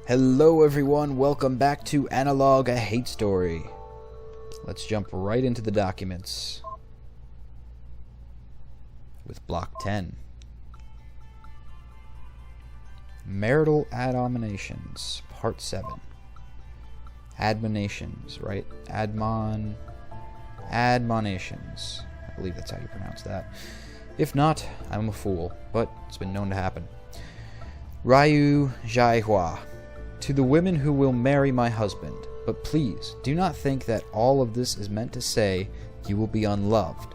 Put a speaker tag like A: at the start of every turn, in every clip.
A: Hello everyone, welcome back to Analogue, a hate story. Let's jump right into the documents. With Block 10. Marital Admonitions, Part 7. Admonitions, right? Admonitions. I believe that's how you pronounce that. If not, I'm a fool, but it's been known to happen. Ryu Jaihua. To the women who will marry my husband, but please do not think that all of this is meant to say you will be unloved.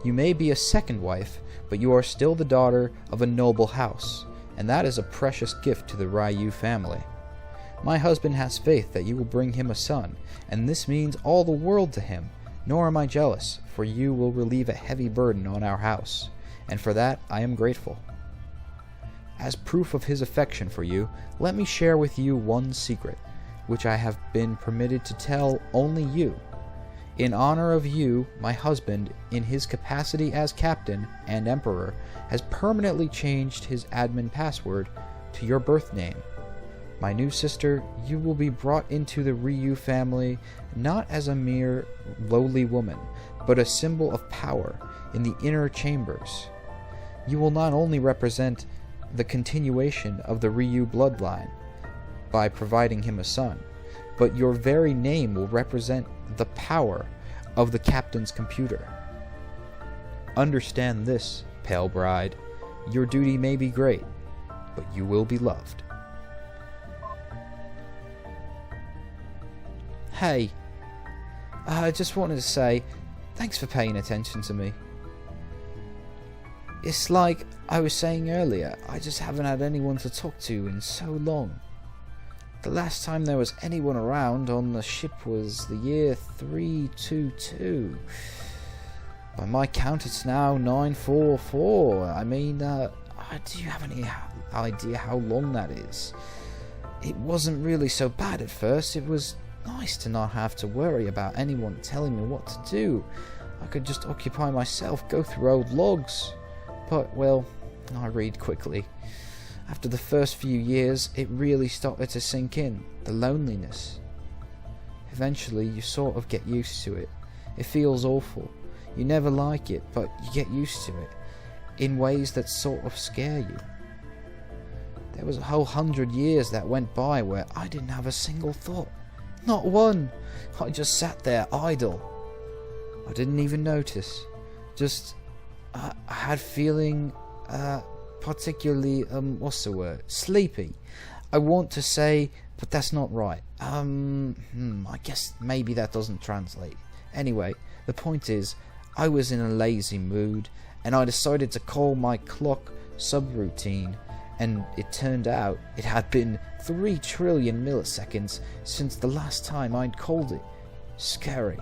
A: You may be a second wife, but you are still the daughter of a noble house, and that is a precious gift to the Ryu family. My husband has faith that you will bring him a son, and this means all the world to him, nor am I jealous, for you will relieve a heavy burden on our house, and for that I am grateful. As proof of his affection for you, let me share with you one secret, which I have been permitted to tell only you. In honor of you, my husband, in his capacity as captain and emperor, has permanently changed his admin password to your birth name. My new sister, you will be brought into the Ryu family not as a mere lowly woman, but a symbol of power in the inner chambers. You will not only represent the continuation of the Ryu bloodline by providing him a son, but your very name will represent the power of the captain's computer. Understand this, pale bride. Your duty may be great, but you will be loved. Hey, I just wanted to say, thanks for paying attention to me. It's like I was saying earlier, I just haven't had anyone to talk to in so long. The last time there was anyone around on the ship was the year 322. By my count, it's now 944. I mean, do you have any idea how long that is? It wasn't really so bad at first. It was nice to not have to worry about anyone telling me what to do. I could just occupy myself, go through old logs. But, well, I read quickly. After the first few years, it really started to sink in, the loneliness. Eventually, you sort of get used to it. It feels awful. You never like it, but you get used to it, in ways that sort of scare you. There was a whole 100 years that went by where I didn't have a single thought. Not one. I just sat there idle. I didn't even notice. I had feeling, particularly, what's the word? Sleepy. I want to say, but that's not right. I guess maybe that doesn't translate. Anyway, the point is, I was in a lazy mood, and I decided to call my clock subroutine, and it turned out it had been 3 trillion milliseconds since the last time I'd called it. Scary.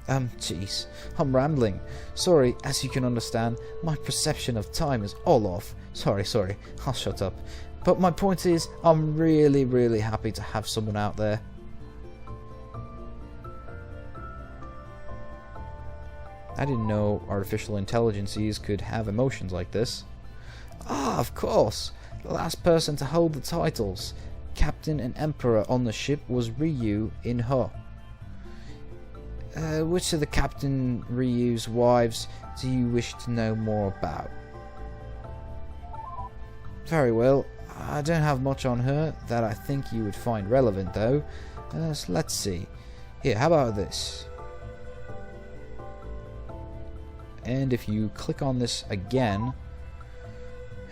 A: Jeez, I'm rambling. Sorry, as you can understand, my perception of time is all off. Sorry, I'll shut up. But my point is, I'm really happy to have someone out there. I didn't know artificial intelligences could have emotions like this. Ah, of course. The last person to hold the titles, Captain and Emperor on the ship, was Ryu in Ho. Which of the Captain Ryu's wives do you wish to know more about? Very well, I don't have much on her that I think you would find relevant though. So let's see. Here, how about this? And if you click on this again,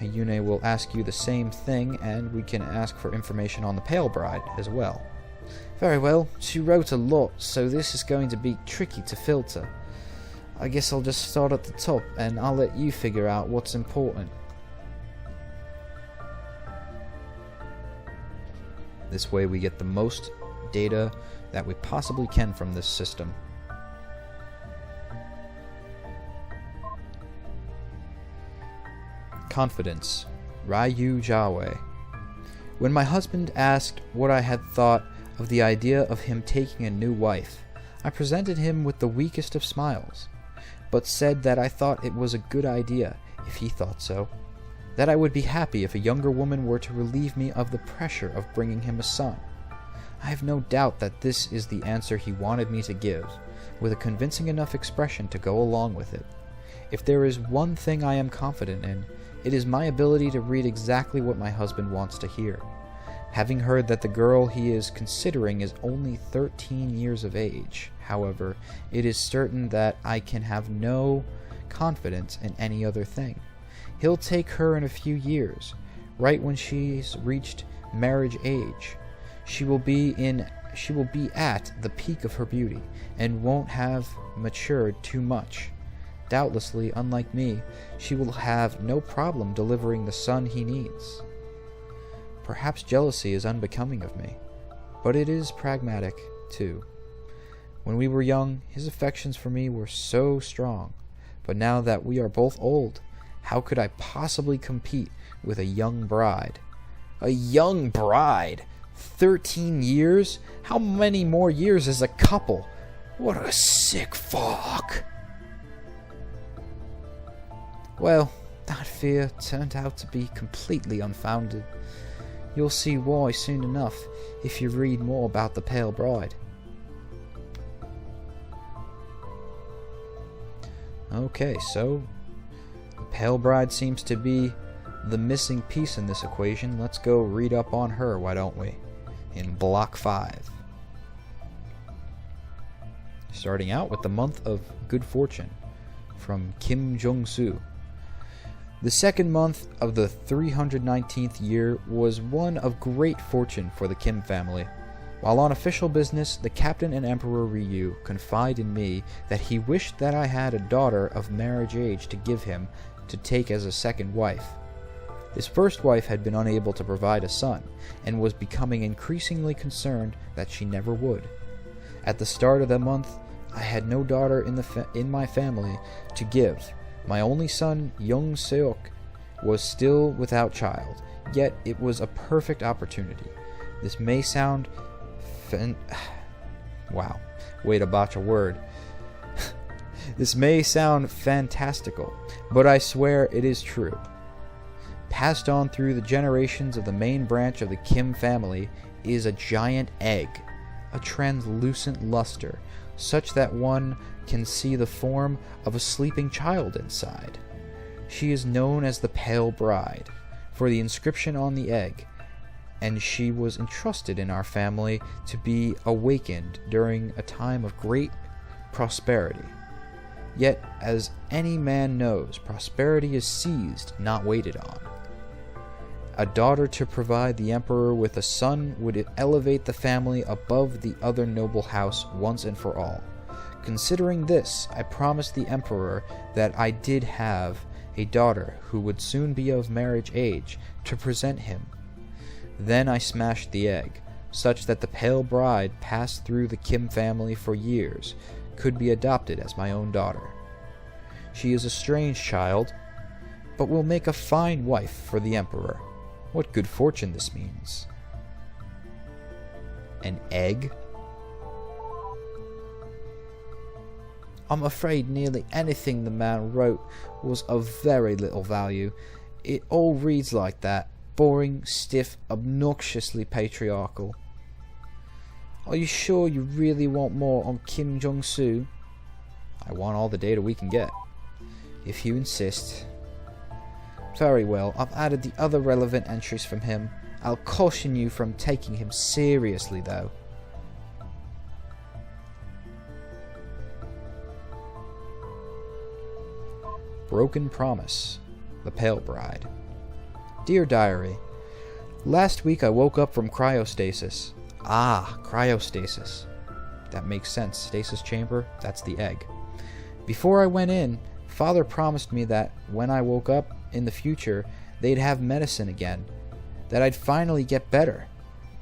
A: Yune will ask you the same thing, and we can ask for information on the Pale Bride as well. Very well, she wrote a lot, so this is going to be tricky to filter. I guess I'll just start at the top, and I'll let you figure out what's important. This way we get the most data that we possibly can from this system. Confidence. Ryu Jawe. When my husband asked what I had thought of the idea of him taking a new wife, I presented him with the weakest of smiles, but said that I thought it was a good idea if he thought so. that I would be happy if a younger woman were to relieve me of the pressure of bringing him a son. I have no doubt that this is the answer he wanted me to give, with a convincing enough expression to go along with it. If there is one thing I am confident in, it is my ability to read exactly what my husband wants to hear. Having heard that the girl he is considering is only 13 years of age, however, it is certain that I can have no confidence in any other thing. He'll take her in a few years, right when she's reached marriage age. She will be at the peak of her beauty, and won't have matured too much. Doubtlessly, unlike me, she will have no problem delivering the son he needs. Perhaps jealousy is unbecoming of me, but it is pragmatic, too. When we were young, his affections for me were so strong, but now that we are both old, how could I possibly compete with a young bride? A young bride? 13 years? How many more years is a couple? What a sick fuck. Well, that fear turned out to be completely unfounded. You'll see why soon enough if you read more about the Pale Bride. Okay, so the Pale Bride seems to be the missing piece in this equation. Let's go read up on her, why don't we? In Block 5. Starting out with the month of good fortune from Kim Jong-soo. The second month of the 319th year was one of great fortune for the Kim family. While on official business, the Captain and Emperor Ryu confided in me that he wished that I had a daughter of marriage age to give him to take as a second wife. His first wife had been unable to provide a son, and was becoming increasingly concerned that she never would. At the start of the month, I had no daughter in my family to give. My only son, Young Seok, was still without child, yet it was a perfect opportunity. This may sound wow, way to botch a word. This may sound fantastical, but I swear it is true. Passed on through the generations of the main branch of the Kim family is a giant egg, a translucent luster, such that one can see the form of a sleeping child inside. She is known as the Pale Bride, for the inscription on the egg, and she was entrusted in our family to be awakened during a time of great prosperity. Yet, as any man knows, prosperity is seized, not waited on. A daughter to provide the emperor with a son would elevate the family above the other noble house once and for all. Considering this, I promised the emperor that I did have a daughter who would soon be of marriage age to present him. Then I smashed the egg, such that the Pale Bride passed through the Kim family for years, could be adopted as my own daughter. She is a strange child, but will make a fine wife for the emperor. What good fortune this means. An egg? I'm afraid nearly anything the man wrote was of very little value. It all reads like that. Boring, stiff, obnoxiously patriarchal. Are you sure you really want more on Kim Jong-soo? I want all the data we can get. If you insist. Very well, I've added the other relevant entries from him. I'll caution you from taking him seriously, though. Broken Promise. The Pale Bride. Dear Diary, last week I woke up from cryostasis. Ah, cryostasis. That makes sense. Stasis chamber, that's the egg. Before I went in, Father promised me that when I woke up in the future, they'd have medicine again, that I'd finally get better,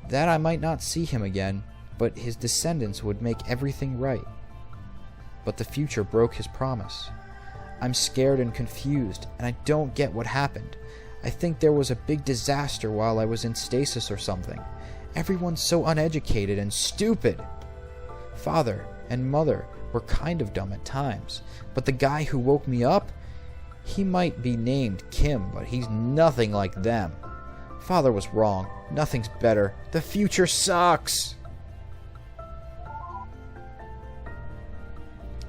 A: that I might not see him again, but his descendants would make everything right. But the future broke his promise. I'm scared and confused, and I don't get what happened. I think there was a big disaster while I was in stasis or something. Everyone's so uneducated and stupid. Father and Mother were kind of dumb at times, but the guy who woke me up, He might be named Kim, but he's nothing like them. Father was wrong. Nothing's better. The future sucks!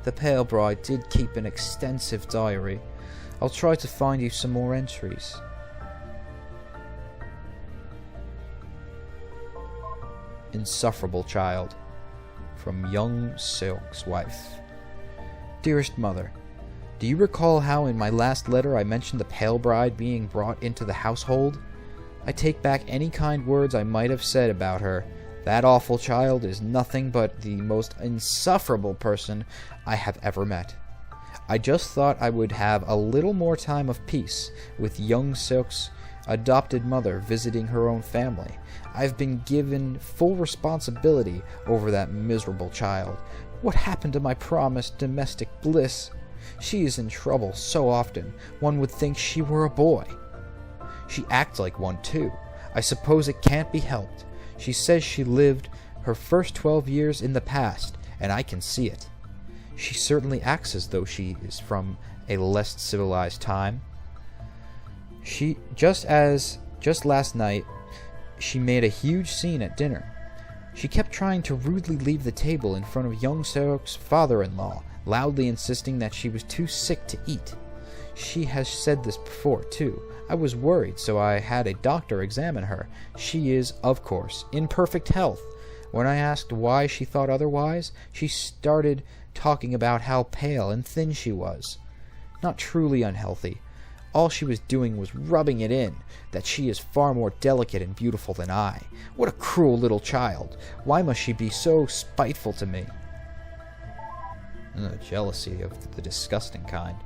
A: The pale bride did keep an extensive diary. I'll try to find you some more entries. Insufferable child. From Young Silk's wife. Dearest mother, do you recall how in my last letter I mentioned the pale bride being brought into the household? I take back any kind words I might have said about her. That awful child is nothing but the most insufferable person I have ever met. I just thought I would have a little more time of peace with Young Silk's adopted mother visiting her own family. I've been given full responsibility over that miserable child. What happened to my promised domestic bliss? She is in trouble so often, one would think she were a boy. She acts like one too. I suppose it can't be helped. She says she lived her first 12 years in the past, and I can see it. She certainly acts as though she is from a less civilized time. Just last night, she made a huge scene at dinner. She kept trying to rudely leave the table in front of Young Silk's father-in-law, loudly insisting that she was too sick to eat. She has said this before, too. I was worried, so I had a doctor examine her. She is, of course, in perfect health. When I asked why she thought otherwise, she started talking about how pale and thin she was. Not truly unhealthy. All she was doing was rubbing it in, that she is far more delicate and beautiful than I. What a cruel little child. Why must she be so spiteful to me? Jealousy of the disgusting kind.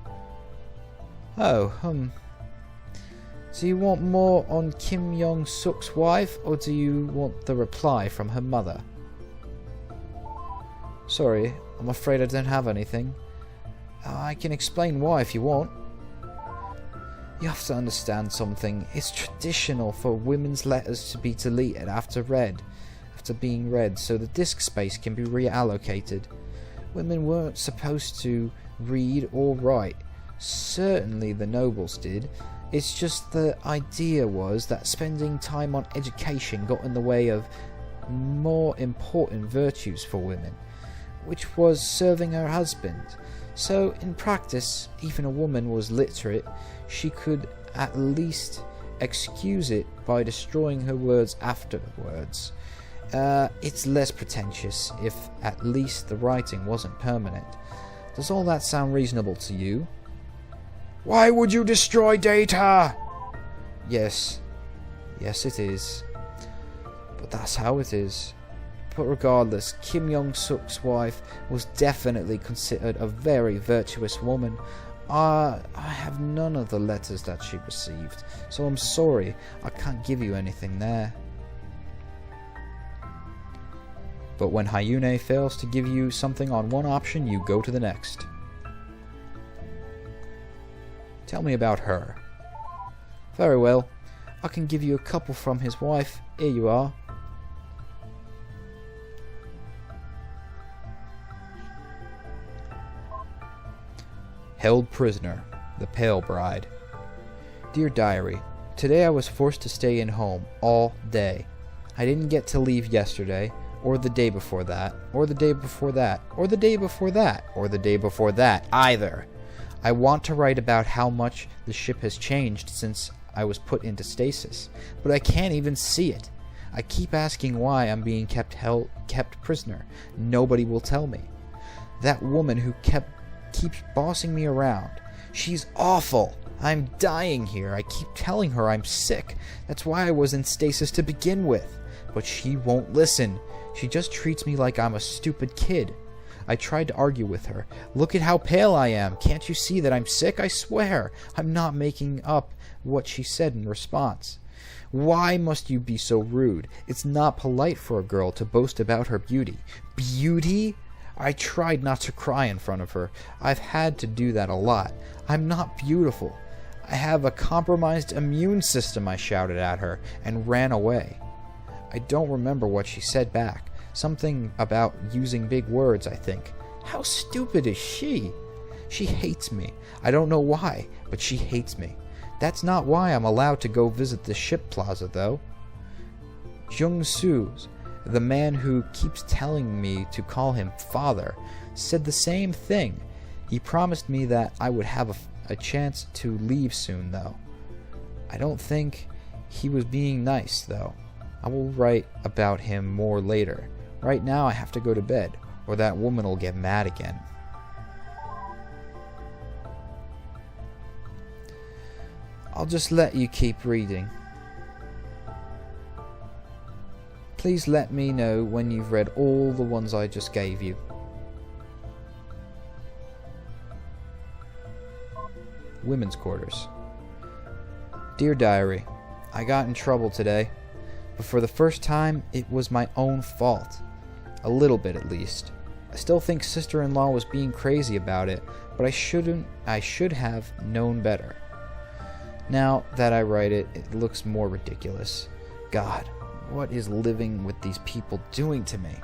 A: Oh, do you want more on Kim Young-suk's wife, or do you want the reply from her mother? Sorry, I'm afraid I don't have anything. I can explain why if you want. You have to understand something. It's traditional for women's letters to be deleted after being read, so the disk space can be reallocated. Women weren't supposed to read or write. Certainly the nobles did. It's just the idea was that spending time on education got in the way of more important virtues for women, which was serving her husband. So in practice, even a woman was literate, she could at least excuse it by destroying her words afterwards. It's less pretentious if at least the writing wasn't permanent. Does all that sound reasonable to you? Why would you destroy data? Yes, it is. But that's how it is. But regardless, Kim Young-suk's wife was definitely considered a very virtuous woman. I have none of the letters that she received, so I'm sorry, I can't give you anything there. But when Hyune fails to give you something on one option, you go to the next. Tell me about her. Very well, I can give you a couple from his wife. Here you are. Held prisoner, the pale bride. Dear diary, today I was forced to stay in home all day. I didn't get to leave yesterday, or the day before that, or the day before that, or the day before that, or the day before that either. I want to write about how much the ship has changed since I was put into stasis, but I can't even see it. I keep asking why I'm being kept prisoner. Nobody will tell me. That woman who keeps bossing me around. She's awful. I'm dying here. I keep telling her I'm sick. That's why I was in stasis to begin with. But she won't listen. She just treats me like I'm a stupid kid. I tried to argue with her. Look at how pale I am. Can't you see that I'm sick? I swear. I'm not making up what she said in response. Why must you be so rude? It's not polite for a girl to boast about her beauty. Beauty? I tried not to cry in front of her. I've had to do that a lot. I'm not beautiful. I have a compromised immune system, I shouted at her, and ran away. I don't remember what she said back. Something about using big words, I think. How stupid is she? She hates me. I don't know why, but she hates me. That's not why I'm allowed to go visit the ship plaza, though. Jung-soo, the man who keeps telling me to call him father, said the same thing. He promised me that I would have a chance to leave soon, though. I don't think he was being nice, though. I will write about him more later. Right now I have to go to bed, or that woman will get mad again. I'll just let you keep reading. Please let me know when you've read all the ones I just gave you. Women's quarters. Dear Diary, I got in trouble today, but for the first time it was my own fault. A little bit at least. I still think sister-in-law was being crazy about it, but I should have known better. Now that I write it, it looks more ridiculous. God, what is living with these people doing to me?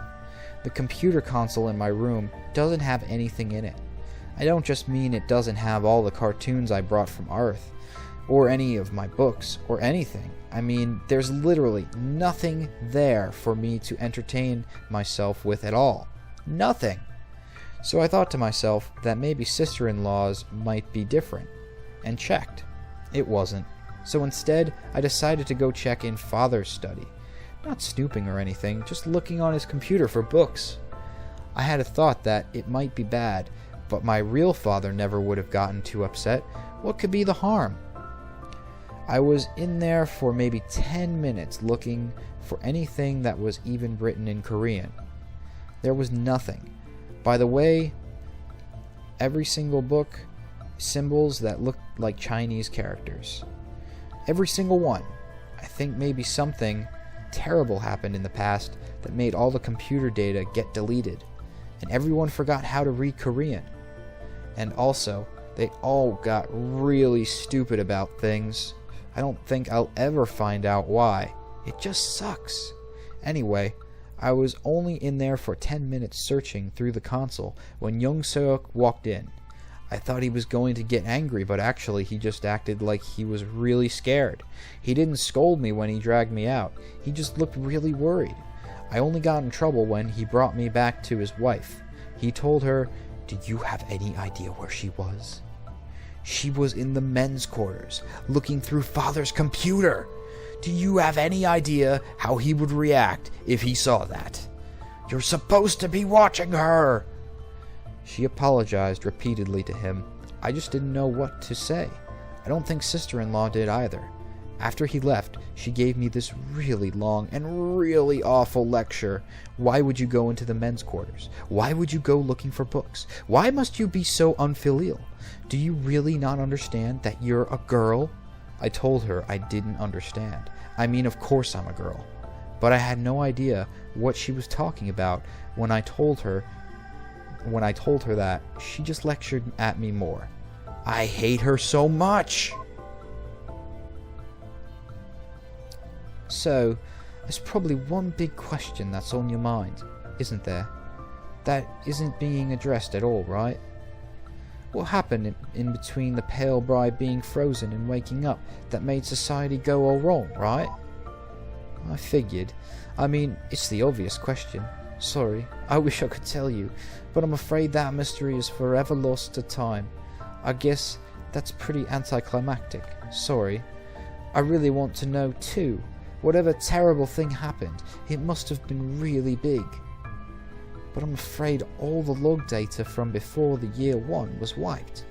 A: The computer console in my room doesn't have anything in it. I don't just mean it doesn't have all the cartoons I brought from Earth, or any of my books, or anything. I mean, there's literally nothing there for me to entertain myself with at all. Nothing! So I thought to myself that maybe sister-in-laws might be different, and checked. It wasn't. So instead, I decided to go check in Father's study. Not snooping or anything, just looking on his computer for books. I had a thought that it might be bad, but my real father never would have gotten too upset. What could be the harm? I was in there for maybe 10 minutes looking for anything that was even written in Korean. There was nothing. By the way, every single book, symbols that looked like Chinese characters. Every single one. I think maybe something terrible happened in the past that made all the computer data get deleted, and everyone forgot how to read Korean. And also, they all got really stupid about things. I don't think I'll ever find out why. It just sucks. Anyway, I was only in there for 10 minutes searching through the console when Young-seok walked in. I thought he was going to get angry, but actually he just acted like he was really scared. He didn't scold me when he dragged me out. He just looked really worried. I only got in trouble when he brought me back to his wife. He told her, "Do you have any idea where she was?" She was in the men's quarters, looking through Father's computer. Do you have any idea how he would react if he saw that? You're supposed to be watching her! She apologized repeatedly to him. I just didn't know what to say. I don't think sister-in-law did either. After he left, she gave me this really long and really awful lecture. Why would you go into the men's quarters? Why would you go looking for books? Why must you be so unfilial? Do you really not understand that you're a girl? I told her I didn't understand. I mean, of course I'm a girl. But I had no idea what she was talking about when I told her that. She just lectured at me more. I hate her so much! So, there's probably one big question that's on your mind, isn't there? That isn't being addressed at all, right? What happened in between the pale bride being frozen and waking up that made society go all wrong, right? I figured. I mean, it's the obvious question. Sorry, I wish I could tell you, but I'm afraid that mystery is forever lost to time. I guess that's pretty anticlimactic. Sorry. I really want to know too. Whatever terrible thing happened, it must have been really big. But I'm afraid all the log data from before the year 1 was wiped,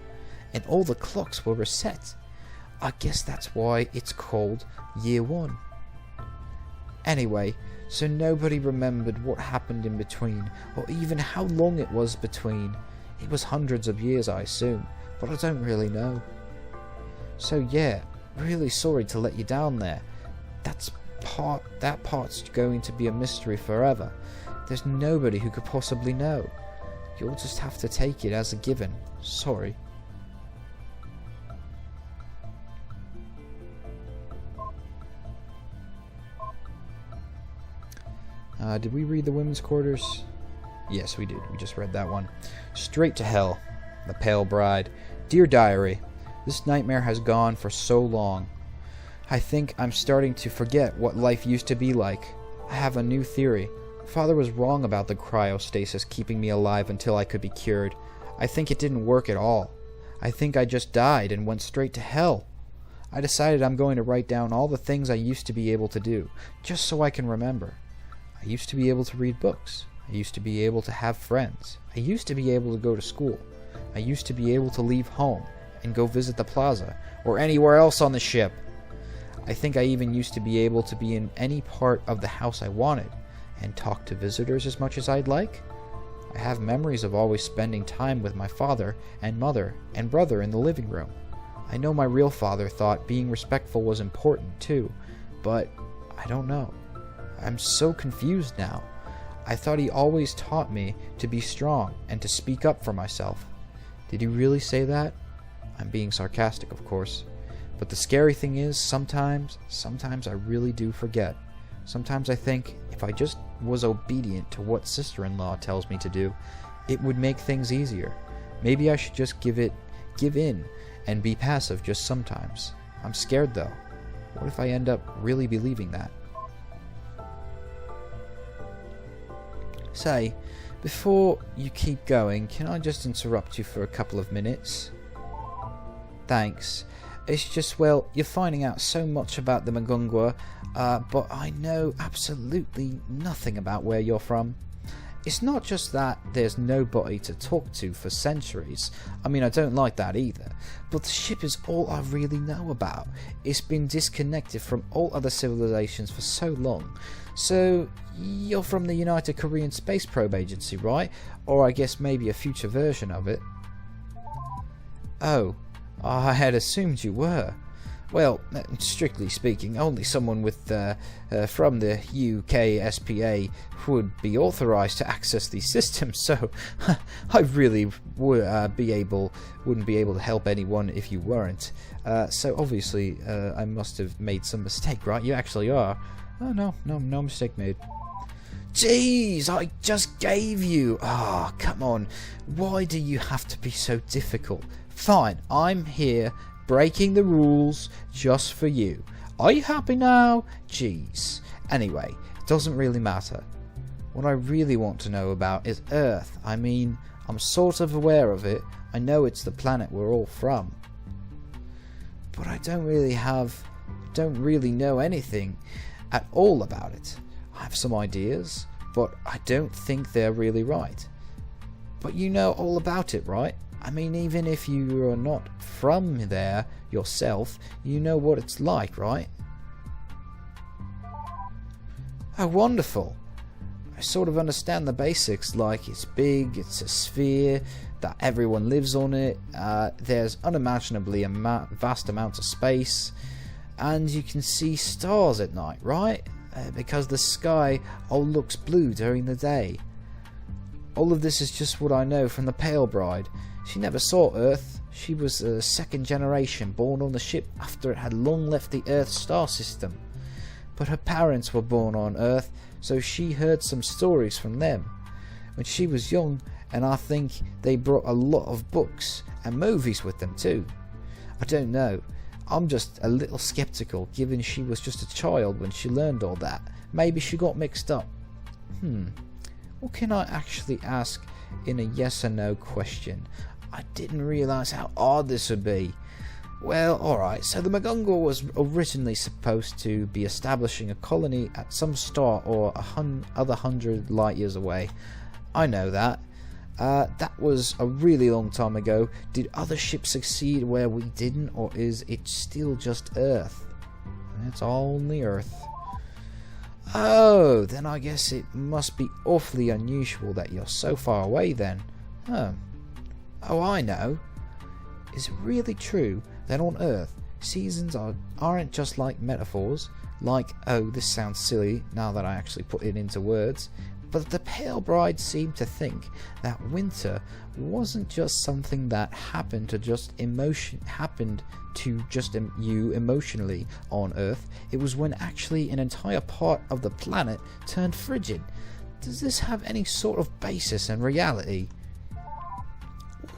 A: and all the clocks were reset. I guess that's why it's called year 1. Anyway, so nobody remembered what happened in between, or even how long it was between. It was hundreds of years, I assume, but I don't really know. So yeah, really sorry to let you down there. That part's going to be a mystery forever. There's nobody who could possibly know. You'll just have to take it as a given. Sorry. Did we read the women's quarters? Yes, we did. We just read that one. Straight to hell. The Pale Bride. Dear Diary, this nightmare has gone for so long. I think I'm starting to forget what life used to be like. I have a new theory. Father was wrong about the cryostasis keeping me alive until I could be cured. I think it didn't work at all. I think I just died and went straight to hell. I decided I'm going to write down all the things I used to be able to do, just so I can remember. I used to be able to read books. I used to be able to have friends. I used to be able to go to school. I used to be able to leave home and go visit the plaza or anywhere else on the ship. I think I even used to be able to be in any part of the house I wanted and talk to visitors as much as I'd like. I have memories of always spending time with my father and mother and brother in the living room. I know my real father thought being respectful was important too, but I don't know. I'm so confused now. I thought he always taught me to be strong and to speak up for myself. Did he really say that? I'm being sarcastic, of course. But the scary thing is, sometimes I really do forget. Sometimes I think if I just was obedient to what sister-in-law tells me to do, it would make things easier. Maybe I should just give in and be passive just sometimes. I'm scared though. What if I end up really believing that? Say, before you keep going, can I just interrupt you for a couple of minutes? Thanks. It's just, well, you're finding out so much about the Magungwa, but I know absolutely nothing about where you're from. It's not just that there's nobody to talk to for centuries. I mean, I don't like that either. But the ship is all I really know about. It's been disconnected from all other civilizations for so long. So, you're from the United Korean Space Probe Agency, right? Or I guess maybe a future version of it. Oh, I had assumed you were. Well, strictly speaking, only someone with from the UK SPA would be authorized to access these systems, so I really wouldn't be able to help anyone if you weren't. So obviously, I must have made some mistake, right? You actually are. Oh, no mistake made. Jeez, I just gave you... Ah, oh, come on. Why do you have to be so difficult? Fine, I'm here breaking the rules just for you. Are you happy now? Jeez. Anyway, it doesn't really matter. What I really want to know about is Earth. I mean, I'm sort of aware of it. I know it's the planet we're all from. But I don't really know anything at all about it. I have some ideas, but I don't think they're really right. But you know all about it, right? I mean, even if you are not from there yourself, you know what it's like, right? Oh, wonderful. I sort of understand the basics, like it's big, it's a sphere, that everyone lives on it, there's unimaginably vast amounts of space, and you can see stars at night, right? Because the sky all looks blue during the day. All of this is just what I know from the Pale Bride. She never saw Earth. She was a second generation, born on the ship after it had long left the Earth star system. But her parents were born on Earth, so she heard some stories from them when she was young, and I think they brought a lot of books and movies with them too. I don't know. I'm just a little skeptical, given she was just a child when she learned all that. Maybe she got mixed up. What can I actually ask in a yes or no question? I didn't realise how odd this would be. Well, alright, so the Magungwa was originally supposed to be establishing a colony at some star or other 100 light years away. I know that. That was a really long time ago. Did other ships succeed where we didn't, or is it still just Earth? It's only Earth. Oh, then I guess it must be awfully unusual that you're so far away then. Oh, I know. Is it really true that on Earth, seasons aren't just like metaphors? Like, oh, this sounds silly now that I actually put it into words, but the Pale Bride seemed to think that winter wasn't just something that happened to you emotionally on Earth. It was when actually an entire part of the planet turned frigid. Does this have any sort of basis in reality?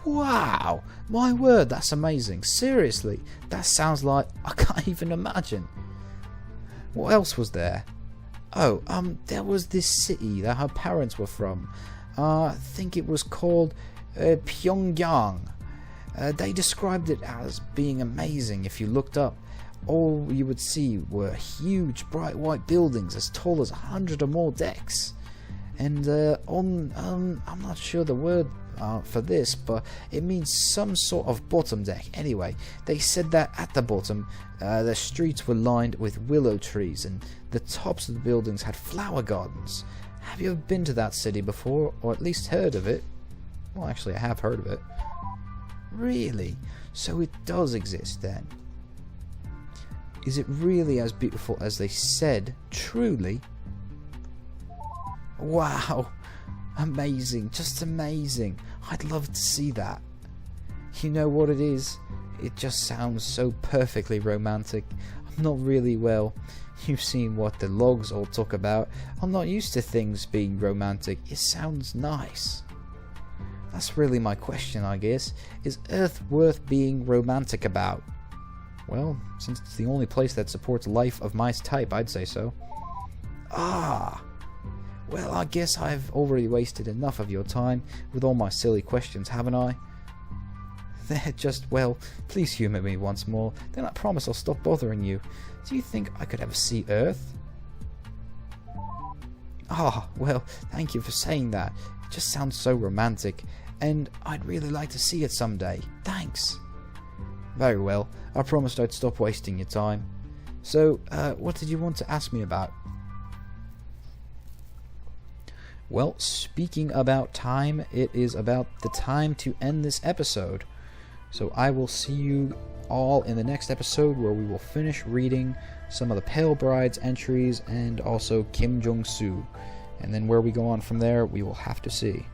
A: Wow! My word, that's amazing. Seriously, that sounds like I can't even imagine. What else was there? Oh, there was this city that her parents were from. I think it was called Pyongyang. They described it as being amazing. If you looked up, all you would see were huge, bright white buildings as tall as 100 or more decks. And I'm not sure the word for this, but it means some sort of bottom deck. Anyway, they said that at the bottom, the streets were lined with willow trees, and the tops of the buildings had flower gardens. Have you ever been to that city before, or at least heard of it? Well, actually, I have heard of it. Really? So it does exist then? Is it really as beautiful as they said? Truly? Wow! Amazing, just amazing. I'd love to see that. You know what it is? It just sounds so perfectly romantic. I'm not really, well, you've seen what the logs all talk about. I'm not used to things being romantic. It sounds nice. That's really my question, I guess. Is Earth worth being romantic about? Well, since it's the only place that supports life of my type, I'd say so. Ah! Well, I guess I've already wasted enough of your time with all my silly questions, haven't I? They're just, well, please humour me once more, then I promise I'll stop bothering you. Do you think I could ever see Earth? Ah, well, thank you for saying that. It just sounds so romantic, and I'd really like to see it someday. Thanks. Very well, I promised I'd stop wasting your time. So, what did you want to ask me about? Well, speaking about time, it is about the time to end this episode. So I will see you all in the next episode, where we will finish reading some of the Pale Bride's entries and also Kim Jong-soo. And then where we go on from there, we will have to see.